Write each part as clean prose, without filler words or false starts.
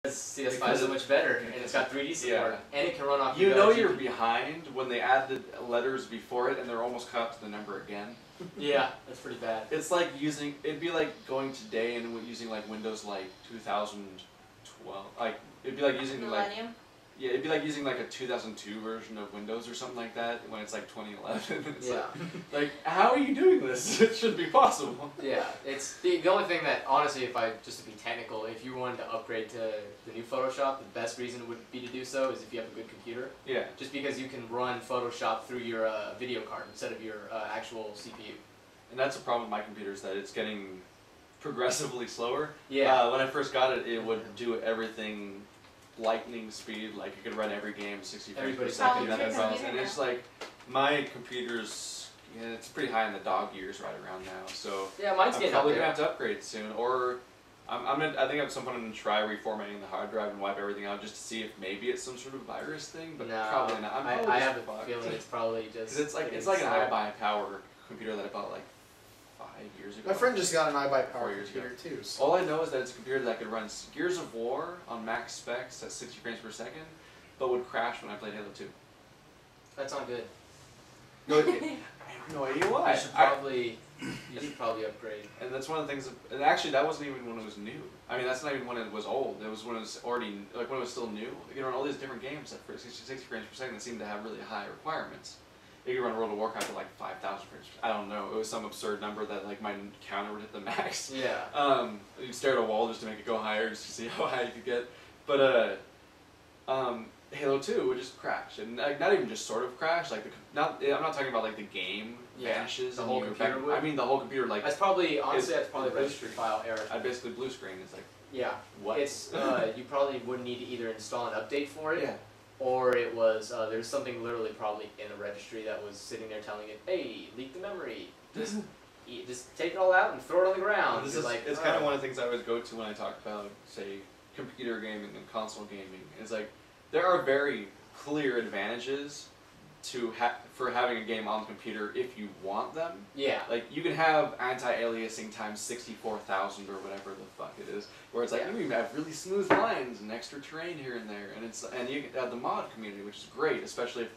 CS5 is so much better, and it's got 3D support, and it can run off. You know you're behind when they add the letters before it, and they're almost cut up to the number again. Yeah, that's pretty bad. It's like it'd be like going today and using like Windows like 2012. Like it'd be like using Millennium? Yeah, it'd be like using like a 2002 version of Windows or something like that when it's like 2011. It's like, how are you doing this? It shouldn't be possible. Yeah, it's the only thing that, honestly, just to be technical, if you wanted to upgrade to the new Photoshop, the best reason would be to do so is if you have a good computer. Yeah. Just because you can run Photoshop through your video card instead of your actual CPU. And that's the problem with my computer, is that it's getting progressively slower. Yeah. When I first got it, it would do everything lightning speed, like you could run every game 60 frames per second, and it's like my computer's it's pretty high in the dog years right around now. So yeah, mine's I'm probably gonna have to upgrade soon, or I think at some point I'm gonna try reformatting the hard drive and wipe everything out just to see if maybe it's some sort of virus thing, but no, probably not. I have a feeling it's probably just it's like an high-power computer that I bought like 5 years ago. My friend just got an iPower computer too. So. All I know is that it's a computer that could run Gears of War on max specs at 60 frames per second, but would crash when I played Halo 2. That's not good. No, I have no idea why. You should probably upgrade. And that's one of the things. And actually, that wasn't even when it was new. I mean, that's not even when it was old. It was when it was already when it was still new. You can run all these different games at 60 frames per second that seemed to have really high requirements. You could run World of Warcraft at like 5,000 frames. I don't know. It was some absurd number that like my counter would hit the max. Yeah. You'd stare at a wall just to make it go higher, just to see how high you could get. But Halo 2 would just crash, and like, not even just sort of crash. Like I'm not talking about like the game vanishes. The whole computer would. I mean the whole computer. Like that's probably that's probably registry file error. I basically blue screen. It's like what? It's you probably would need to either install an update for it. Yeah. Or it was, there's something literally probably in the registry that was sitting there telling it, hey, leak the memory. Just take it all out and throw it on the ground. It's kind of one of the things I always go to when I talk about, say, computer gaming and console gaming. It's like, there are very clear advantages for having a game on the computer if you want them. Yeah. Like, you can have anti-aliasing times 64,000 or whatever the fuck it is, where it's like, you can have really smooth lines and extra terrain here and there, and you can have the mod community, which is great, especially if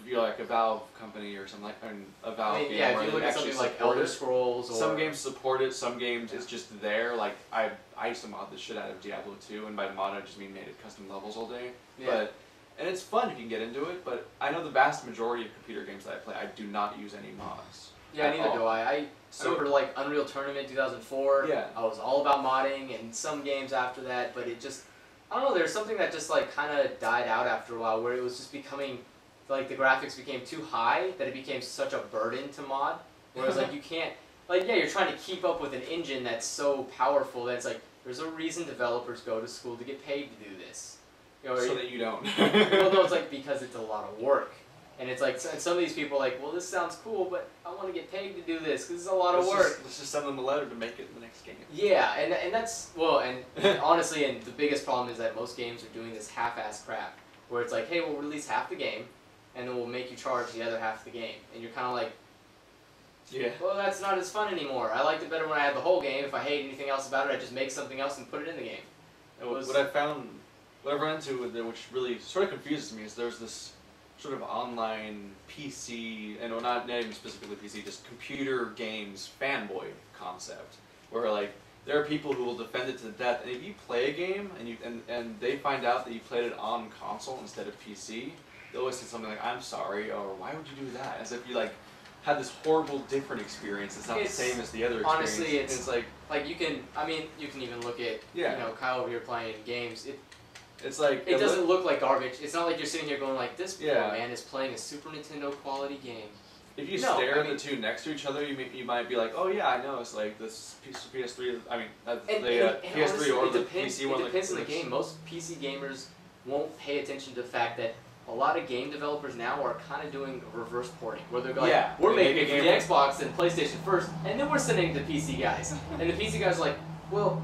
you're like a Valve company or something like, a Valve game. Yeah, if you look at something like Elder Scrolls, or some games support it, some games it's just there. Like I used to mod the shit out of Diablo 2, and by mod I just mean made it custom levels all day. Yeah. And it's fun if you can get into it, but I know the vast majority of computer games that I play, I do not use any mods. Yeah, neither do I. I remember like Unreal Tournament 2004. Yeah. I was all about modding, and some games after that, but it just, I don't know, there's something that just like kind of died out after a while, where it was just becoming, like the graphics became too high that it became such a burden to mod. Whereas like you can't, like you're trying to keep up with an engine that's so powerful that it's like, there's a reason developers go to school to get paid to do this. You know, so that you don't. Well, no, it's like because it's a lot of work. And it's like, and some of these people are like, well, this sounds cool, but I want to get paid to do this because it's a lot of work. Let's just send them a letter to make it in the next game. Yeah, and that's, well, and honestly, and the biggest problem is that most games are doing this half-ass crap, where it's like, hey, we'll release half the game, and then we'll make you charge the other half of the game. And you're kind of like, well, that's not as fun anymore. I liked it better when I had the whole game. If I hate anything else about it, I just make something else and put it in the game. What I've run into with it, which really sort of confuses me, is there's this sort of online PC, and not even specifically PC, just computer games fanboy concept, where like there are people who will defend it to the death, and if you play a game and they find out that you played it on console instead of PC, they always say something like, "I'm sorry," or "Why would you do that?" As if you like had this horrible different experience. It's not the same as the other experience. Honestly, it's like you can. I mean, you can even look at you know, Kyle over here playing games. It's like it doesn't look like garbage. It's not like you're sitting here going like, this poor man is playing a Super Nintendo quality game. If you stare at the two next to each other, you might be like, oh yeah, I know. It's like this PS3. I mean, the PS3 honestly, or the PC one. It depends on the game. Most PC gamers won't pay attention to the fact that a lot of game developers now are kind of doing reverse porting, where they're going, we're making it for the Xbox and PlayStation first, and then we're sending it to PC guys. And the PC guys are like, well,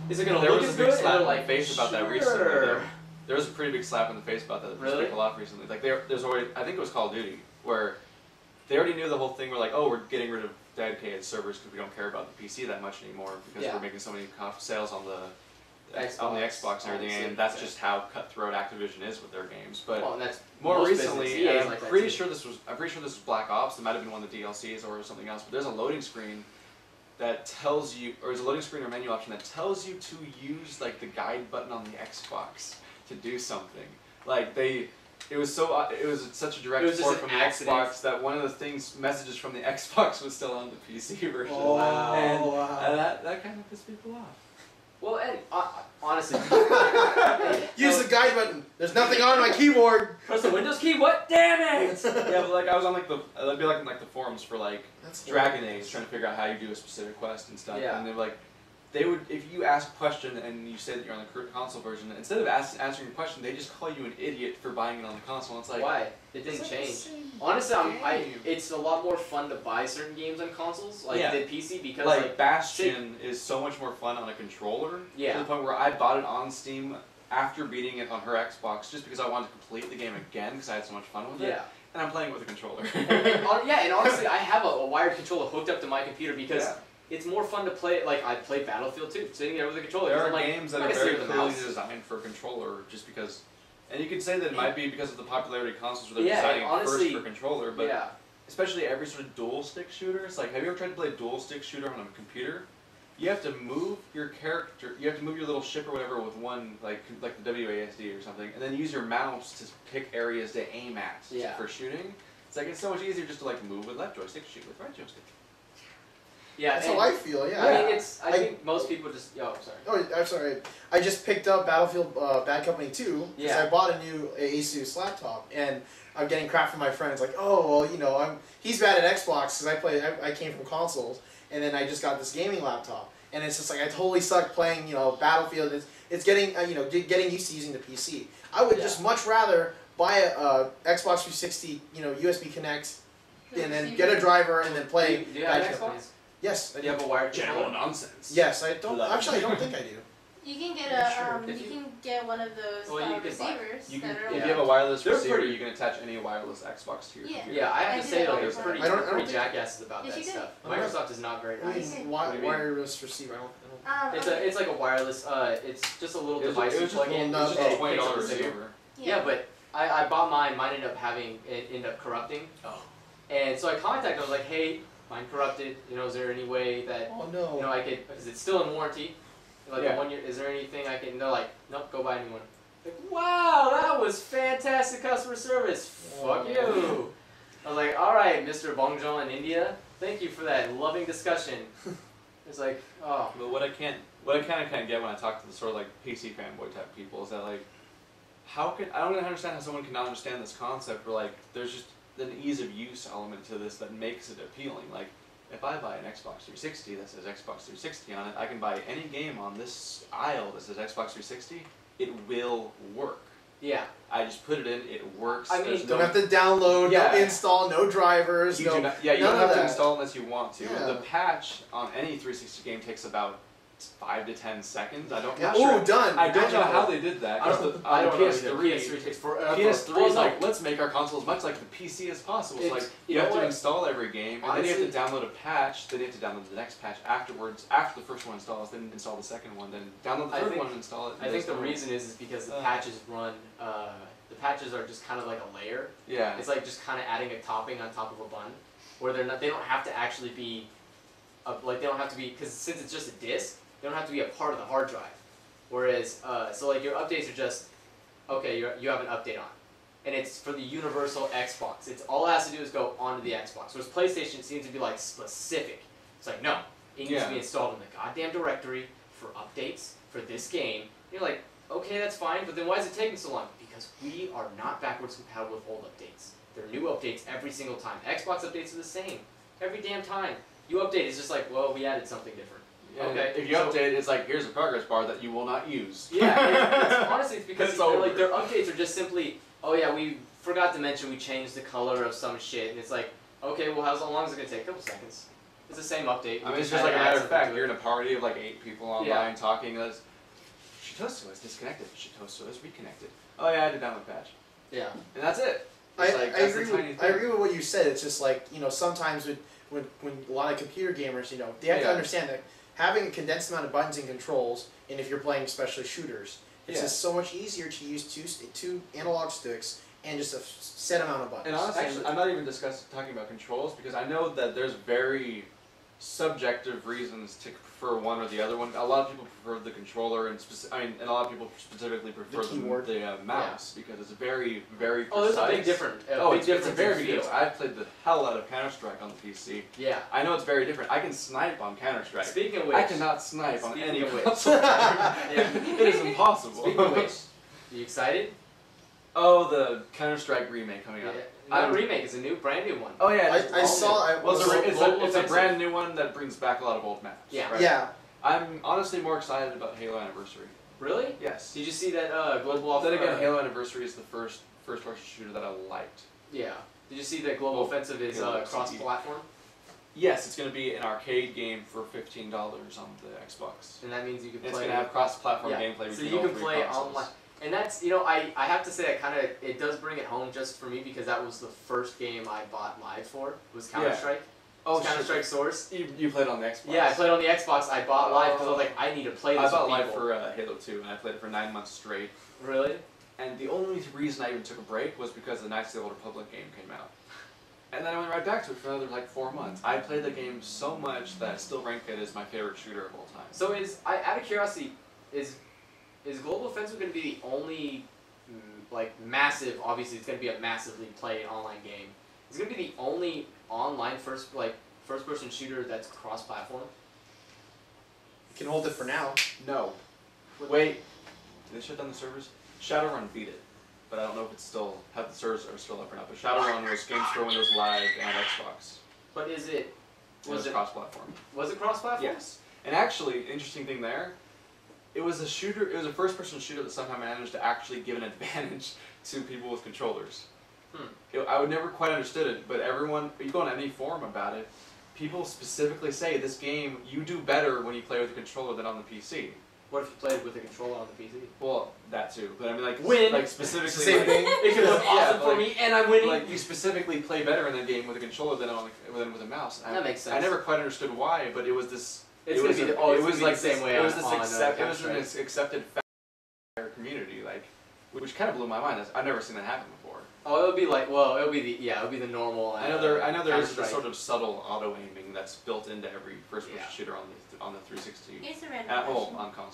is it going to look as good? There was a big slap in the face about that recently. There was a pretty big slap in the face about that. Really? A lot recently. Like there's already, I think it was Call of Duty, where they already knew the whole thing. We're like, oh, we're getting rid of dedicated servers because we don't care about the PC that much anymore because we're making so many sales on the on the Xbox and everything, and that's just how cutthroat Activision is with their games. But well, and that's more recently, and I'm like pretty sure this was Black Ops. It might have been one of the DLCs or something else. But there's a loading screen that tells you, or there's a loading screen or menu option that tells you to use like the guide button on the Xbox to do something. Like it was such a direct port from the Xbox that one of the messages from the Xbox was still on the PC version. Oh, wow. And that kind of pissed people off. Well, and honestly, Use the guide button. There's nothing on my keyboard. press the Windows key. What? Damn it! Yeah, but like I was on like I'd be like in like the forums for like That's Dragon Age, trying to figure out how you do a specific quest and stuff. Yeah. And they're like, if you ask a question and you say that you're on the current console version, instead of answering your question, they just call you an idiot for buying it on the console. And it's like, why? It didn't change. Honestly, it's a lot more fun to buy certain games on consoles, like the PC, because like Bastion is so much more fun on a controller. Yeah. To the point where I bought it on Steam after beating it on her Xbox, just because I wanted to complete the game again because I had so much fun with it. Yeah. And I'm playing it with a controller. and honestly, I have a wired controller hooked up to my computer because. Yeah. It's more fun to play. Like I play Battlefield 2, sitting there with a controller. There are like, games that are very clearly designed for a controller, just because. And you could say that it might be because of the popularity of consoles where they're designing honestly, first for controller, but especially every sort of dual stick shooter. It's like, have you ever tried to play a dual stick shooter on a computer? You have to move your character. You have to move your little ship or whatever with one, like the WASD or something, and then use your mouse to pick areas to aim at for shooting. It's so much easier just to like move with left joystick, shoot with right joystick. Yeah, that's how I feel. Yeah, I mean, I think most people just. Oh, sorry. Oh, I'm sorry. I just picked up Battlefield Bad Company 2 because I bought a new Asus laptop, and I'm getting crap from my friends like, oh, well, he's bad at Xbox because I came from consoles, and then I just got this gaming laptop, and it's just like I totally suck playing Battlefield. It's getting getting used to using the PC. I would just much rather buy a Xbox 360 USB Connect, and then get a driver and then play. Do you have an Xbox? Yes. Do you have a wired general nonsense? Yes, I don't. Actually, I don't think I do. You can get you can get one of those receivers. If you that have a wireless receiver, you can attach any wireless Xbox to your computer. Yeah, I have to say though, they're pretty jackasses about Yes, that you stuff. did. Microsoft is not very nice. Wireless receiver. I don't. It's like a wireless. It's just a little device you plug in. It's just a $20 receiver. Yeah, but I bought mine. Mine ended up corrupting. Oh. And so I contacted. I was like, hey. Mine corrupted. Is there any way that I could? Because it's still in warranty. Like 1 year. Is there anything I can? They're like, nope. Go buy a new one. Like, wow, that was fantastic customer service. Fuck you. I was like, all right, Mr. Bongjon in India. Thank you for that loving discussion. It's like, oh. But what I kind of get when I talk to the sort of like PC fanboy type people is that like, I don't really understand how someone can not understand this concept where like there's just an ease of use element to this that makes it appealing. Like, if I buy an Xbox 360 that says Xbox 360 on it, I can buy any game on this aisle that says Xbox 360. It will work. Yeah. I just put it in. It works. I mean, don't have to download, no install, no drivers. You don't have to install unless you want to. Yeah. The patch on any 360 game takes about 5 to 10 seconds. I don't. Done. I don't know how they did that. I don't know. PS3 takes forever. PS3 is like, let's make our console as much like the PC as possible. It's like you have to install every game, and then you have to download a patch. Then you have to download the next patch afterwards. After the first one installs, then install the second one. Then download the third one and install it. I think the reason is because the patches run. The patches are just kind of like a layer. Yeah. It's like just kind of adding a topping on top of a bun, where they're not. They don't have to actually be. They don't have to be because since it's just a disk. They don't have to be a part of the hard drive. Whereas, so like your updates are just, okay, you have an update on. And it's for the universal Xbox. It's all it has to do is go onto the Xbox. Whereas PlayStation seems to be like specific. It's like, no, it needs to be installed in the goddamn directory for updates for this game. And you're like, okay, that's fine, but then why is it taking so long? Because we are not backwards compatible with old updates. There are new updates every single time. Xbox updates are the same. Every damn time. You update, it's just like, well, we added something different. Yeah, okay. If you update, it's like, here's a progress bar that you will not use. Yeah, honestly, it's because their updates are just simply, oh yeah, we forgot to mention we changed the color of some shit, and it's like, okay, well, how long is it going to take? A couple seconds. It's the same update. I mean, it's just like a matter of fact, you're in a party of like 8 people online talking, Shitosu is disconnected, Shitosu is reconnected. Oh yeah, I had to download patch. Yeah. And that's it. I agree with what you said. It's just like, sometimes when a lot of computer gamers, they have to understand that having a condensed amount of buttons and controls, and if you're playing especially shooters, it's just so much easier to use two analog sticks and just a set amount of buttons. And honestly, I'm not even talking about controls because I know that there's very subjective reasons to prefer one or the other one. A lot of people prefer the controller, and a lot of people specifically prefer the mouse because it's very, very precise. Oh, there's a big difference. It's very big difference. I've played the hell out of Counter-Strike on the PC. Yeah. I know it's very different. I can snipe on Counter-Strike. Speaking of which, I cannot snipe on any console. It is impossible. Speaking of which, you excited? Oh, the Counter-Strike remake coming out. Not a remake, it's a brand new one. Oh yeah, I saw it. Well, it's a brand new one that brings back a lot of old maps. Yeah. Right? Yeah. I'm honestly more excited about Halo Anniversary. Really? Yes. Did you see that Global Offensive? Then again, Halo Anniversary is the first-person shooter that I liked. Yeah. Did you see that Global Offensive is cross-platform? Yes, it's going to be an arcade game for $15 on the Xbox. And that means you can play. It's going to have cross-platform gameplay. So you can play online. And that's, I have to say that it does bring it home just for me because that was the first game I bought live for, was Counter-Strike. Oh, Counter-Strike Source. You played on the Xbox? Yeah, I played on the Xbox. I bought live because I was like, I need to play this I bought with live people. for Halo 2, and I played it for 9 months straight. Really? And the only reason I even took a break was because the Knights of the Old Republic game came out. And then I went right back to it for another 4 months. I played the game so much that I still rank it as my favorite shooter of all time. So out of curiosity, is Global Offensive going to be the only massive? Obviously, it's going to be a massively played online game. Is it going to be the only online first-person shooter that's cross-platform? You can hold it for now. No. Wait. Did they shut down the servers? Shadowrun beat it. But I don't know if it's still, the servers are still up or not. But Shadowrun was games for Windows Live and Xbox. But was it cross-platform? Was it cross-platform? Yes. And actually, interesting thing there, it was a shooter. It was a first-person shooter that somehow managed to actually give an advantage to people with controllers. I would never quite understood it, but you go on any forum about it, people specifically say this game you do better when you play with a controller than on the PC. What if you played with a controller on the PC? Well, that too. But I mean, win. Specifically, same thing. It could look awesome for me, and I'm winning. You specifically play better in the game with a controller than with a mouse. That makes sense. I never quite understood why, but it was this. It was the same way. It was this accepted fact in our community, which kind of blew my mind. I've never seen that happen before. Oh, it would be the normal. I know there is this sort of subtle auto aiming that's built into every first-person shooter on the 360 Here's a random at home question. on console.